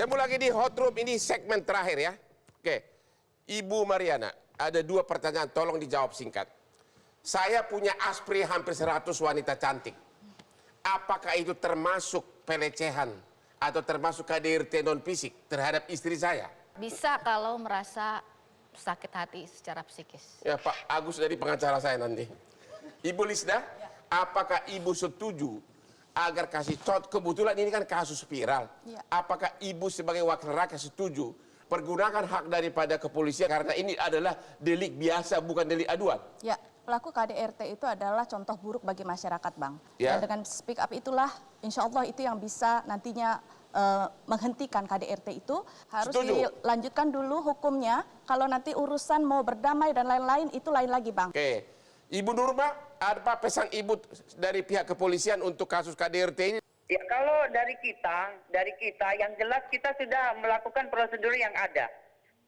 Ketemu lagi di Hot Room, ini segmen terakhir ya. Oke, Ibu Mariana, ada 2 pertanyaan, tolong dijawab singkat. Saya punya aspri hampir 100 wanita cantik. Apakah itu termasuk pelecehan atau termasuk KDRT non fisik terhadap istri saya? Bisa kalau merasa sakit hati secara psikis. Ya, Pak Agus dari pengacara saya nanti. Ibu Lisda, apakah Ibu setuju agar kasih kebetulan ini kan kasus viral. Ya. Apakah Ibu sebagai wakil rakyat setuju pergunakan hak daripada kepolisian karena ini adalah delik biasa bukan delik aduan? Ya, pelaku KDRT itu adalah contoh buruk bagi masyarakat, Bang. Ya. Dan dengan speak up itulah, insya Allah itu yang bisa nantinya menghentikan KDRT itu. Harus dilanjutkan dulu hukumnya. Kalau nanti urusan mau berdamai dan lain-lain itu lain lagi, Bang. Oke, Ibu Nurma, apa pesan Ibu dari pihak kepolisian untuk kasus KDRT ini? Ya, kalau dari kita yang jelas kita sudah melakukan prosedur yang ada.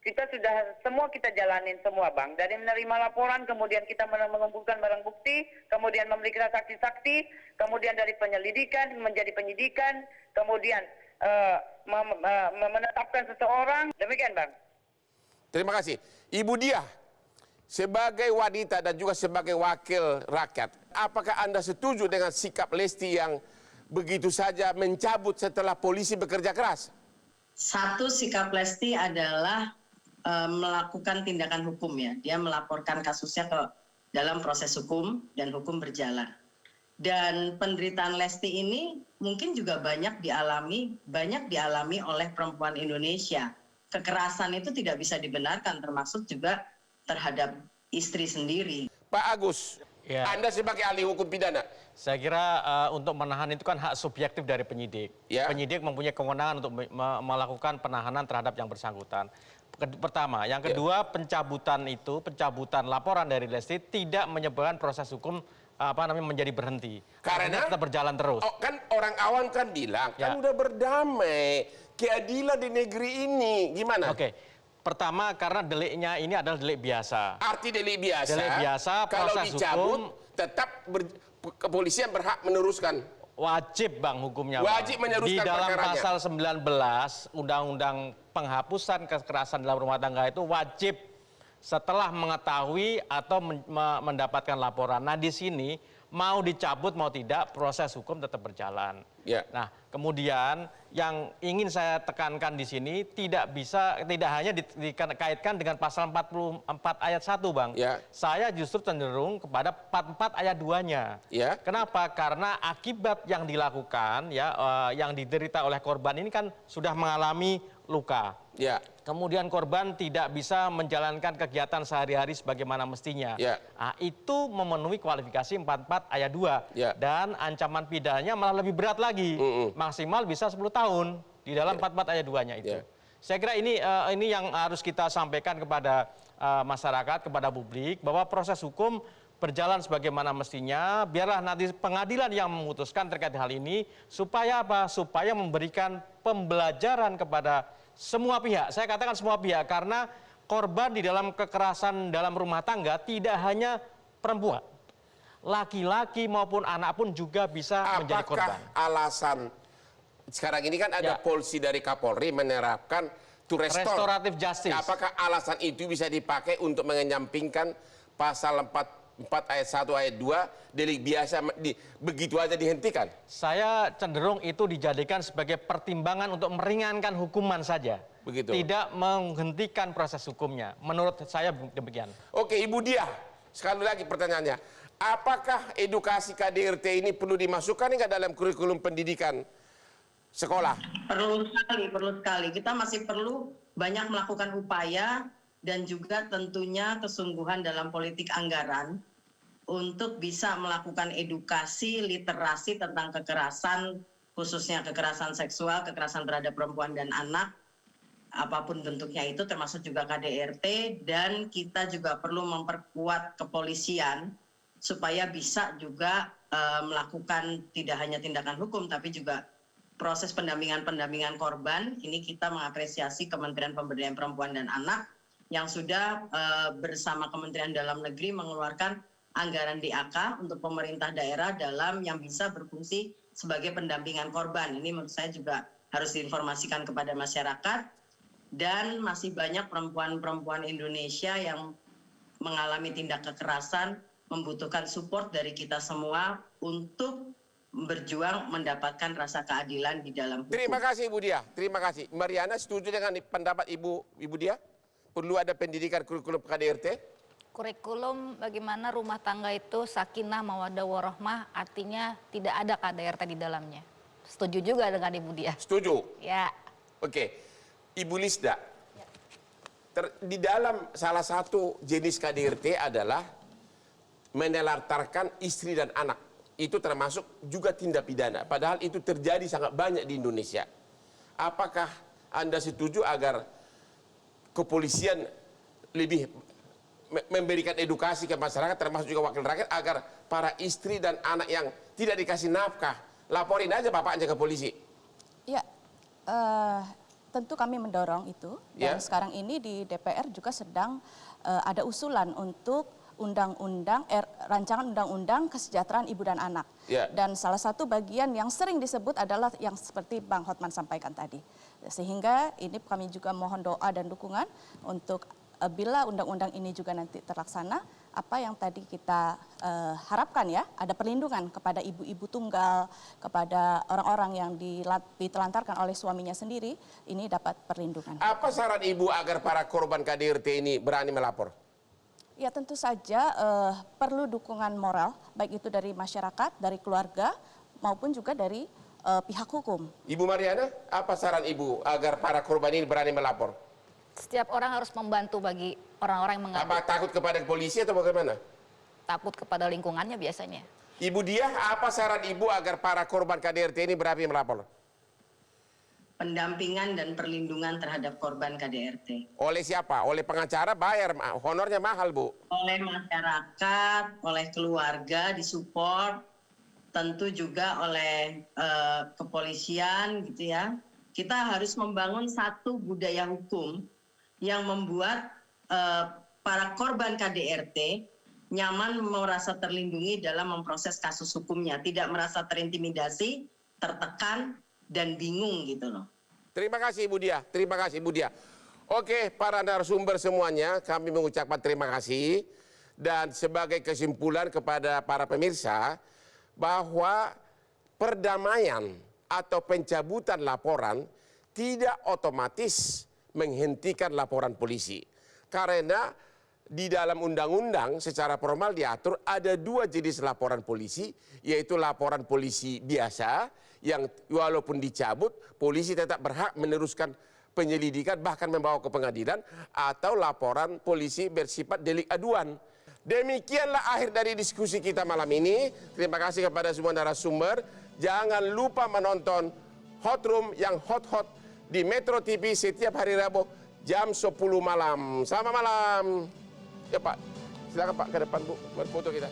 Kita sudah semua kita jalanin semua, Bang. Dari menerima laporan, kemudian kita mengumpulkan barang bukti, kemudian memeriksa saksi-saksi, kemudian dari penyelidikan menjadi penyidikan, kemudian menetapkan seseorang. Demikian, Bang. Terima kasih. Ibu Diah, sebagai wanita dan juga sebagai wakil rakyat, apakah Anda setuju dengan sikap Lesti yang begitu saja mencabut setelah polisi bekerja keras? Satu, sikap Lesti adalah melakukan tindakan hukum ya. Dia melaporkan kasusnya ke dalam proses hukum dan hukum berjalan. Dan penderitaan Lesti ini mungkin juga banyak dialami oleh perempuan Indonesia. Kekerasan itu tidak bisa dibenarkan, termasuk juga terhadap istri sendiri. Pak Agus, ya. Anda sebagai ahli hukum pidana. Saya kira untuk menahan itu kan hak subjektif dari penyidik. Ya. Penyidik mempunyai kewenangan untuk melakukan penahanan terhadap yang bersangkutan. Pertama, yang kedua, pencabutan laporan dari Lesti tidak menyebabkan proses hukum menjadi berhenti. Karena tetap berjalan terus. Oh, kan orang awam kan bilang, kan udah berdamai, keadilan di negeri ini, gimana? Oke. Pertama, karena deliknya ini adalah delik biasa. Arti delik biasa. Delik biasa, kalau proses dicabut, hukum, tetap kepolisian berhak meneruskan. Wajib, Bang, hukumnya. Wajib meneruskan di dalam perkaranya. pasal 19 Undang-Undang Penghapusan Kekerasan dalam Rumah Tangga itu wajib setelah mengetahui atau mendapatkan laporan. Nah, di sini mau dicabut mau tidak proses hukum tetap berjalan. Ya. Nah, kemudian yang ingin saya tekankan di sini tidak hanya dikaitkan dengan pasal 44 ayat 1, Bang. Ya. Saya justru cenderung kepada 44 ayat 2-nya. Ya. Kenapa? Karena akibat yang dilakukan yang diderita oleh korban ini kan sudah mengalami luka. Ya. Kemudian korban tidak bisa menjalankan kegiatan sehari-hari sebagaimana mestinya. Ya. Nah, itu memenuhi kualifikasi 44 ayat 2. Ya. Dan ancaman pidananya malah lebih berat lagi. Maksimal bisa 10 tahun di dalam 44 ayat 2-nya itu. Ya. Saya kira ini yang harus kita sampaikan kepada masyarakat, kepada publik, bahwa proses hukum berjalan sebagaimana mestinya. Biarlah nanti pengadilan yang memutuskan terkait hal ini. Supaya apa? Supaya memberikan pembelajaran kepada semua pihak. Saya katakan semua pihak karena korban di dalam kekerasan dalam rumah tangga tidak hanya perempuan. Laki-laki maupun anak pun juga bisa menjadi korban. Apakah alasan sekarang ini kan ada polisi dari Kapolri menerapkan restoratif justice. Apakah alasan itu bisa dipakai untuk menyampingkan pasal 4 ayat 1 ayat 2 delik biasa begitu aja dihentikan? Saya cenderung itu dijadikan sebagai pertimbangan untuk meringankan hukuman saja. Begitu. Tidak menghentikan proses hukumnya. Menurut saya demikian. Oke, Ibu Diah, sekali lagi pertanyaannya. Apakah edukasi KDRT ini perlu dimasukkan nggak dalam kurikulum pendidikan sekolah? Perlu sekali. Kita masih perlu banyak melakukan upaya dan juga tentunya kesungguhan dalam politik anggaran untuk bisa melakukan edukasi, literasi tentang kekerasan, khususnya kekerasan seksual, kekerasan terhadap perempuan dan anak, apapun bentuknya itu, termasuk juga KDRT, dan kita juga perlu memperkuat kepolisian supaya bisa juga melakukan tidak hanya tindakan hukum, tapi juga proses pendampingan korban. Ini kita mengapresiasi Kementerian Pemberdayaan Perempuan dan Anak yang sudah bersama Kementerian Dalam Negeri mengeluarkan anggaran DAK untuk pemerintah daerah dalam yang bisa berfungsi sebagai pendampingan korban. Ini menurut saya juga harus diinformasikan kepada masyarakat. Dan masih banyak perempuan-perempuan Indonesia yang mengalami tindak kekerasan, membutuhkan support dari kita semua untuk berjuang mendapatkan rasa keadilan di dalam hukum. Terima kasih Ibu Dia, terima kasih. Mariana setuju dengan pendapat Ibu Dia? Perlu ada pendidikan kurikulum KDRT? Kurikulum bagaimana rumah tangga itu sakinah, mawaddah, warahmah, artinya tidak ada KDRT di dalamnya. Setuju juga dengan Ibu Dia? Setuju. Ya. Oke, Ibu Lisda, di dalam salah satu jenis KDRT adalah menelantarkan istri dan anak. Itu termasuk juga tindak pidana. Padahal itu terjadi sangat banyak di Indonesia. Apakah Anda setuju agar kepolisian lebih memberikan edukasi ke masyarakat, termasuk juga wakil rakyat, agar para istri dan anak yang tidak dikasih nafkah, laporin aja bapaknya ke polisi? Ya, tentu kami mendorong itu. Dan Ya. sekarang ini di DPR juga sedang ada usulan untuk rancangan undang-undang kesejahteraan ibu dan anak. Ya. Dan salah satu bagian yang sering disebut adalah yang seperti Bang Hotman sampaikan tadi. Sehingga ini kami juga mohon doa dan dukungan untuk bila undang-undang ini juga nanti terlaksana, apa yang tadi kita harapkan ya, ada perlindungan kepada ibu-ibu tunggal, kepada orang-orang yang ditelantarkan oleh suaminya sendiri, ini dapat perlindungan. Apa saran Ibu agar para korban KDRT ini berani melapor? Ya tentu saja perlu dukungan moral, baik itu dari masyarakat, dari keluarga, maupun juga dari pihak hukum. Ibu Mariana, apa saran Ibu agar para korban ini berani melapor? Setiap orang harus membantu bagi orang-orang yang mengadu. Apa takut kepada polisi atau bagaimana? Takut kepada lingkungannya biasanya. Ibu Dia, apa saran Ibu agar para korban KDRT ini berani melapor? Pendampingan dan perlindungan terhadap korban KDRT. Oleh siapa? Oleh pengacara, bayar, honornya mahal Bu. Oleh masyarakat, oleh keluarga disupport, tentu juga oleh kepolisian gitu ya. Kita harus membangun satu budaya hukum yang membuat para korban KDRT nyaman, merasa terlindungi dalam memproses kasus hukumnya, tidak merasa terintimidasi, tertekan, dan bingung gitu loh. Terima kasih Ibu Dia, terima kasih Ibu Dia. Oke, para narasumber semuanya, kami mengucapkan terima kasih. Dan sebagai kesimpulan kepada para pemirsa, bahwa perdamaian atau pencabutan laporan tidak otomatis menghentikan laporan polisi. Karena di dalam undang-undang secara formal diatur ada dua jenis laporan polisi, yaitu laporan polisi biasa yang walaupun dicabut, polisi tetap berhak meneruskan penyelidikan bahkan membawa ke pengadilan, atau laporan polisi bersifat delik aduan. Demikianlah akhir dari diskusi kita malam ini. Terima kasih kepada semua narasumber. Jangan lupa menonton Hot Room yang hot-hot di Metro TV setiap hari Rabu jam 10 malam. Selamat malam. Ya Pak, silakan Pak ke depan Bu, berfoto kita.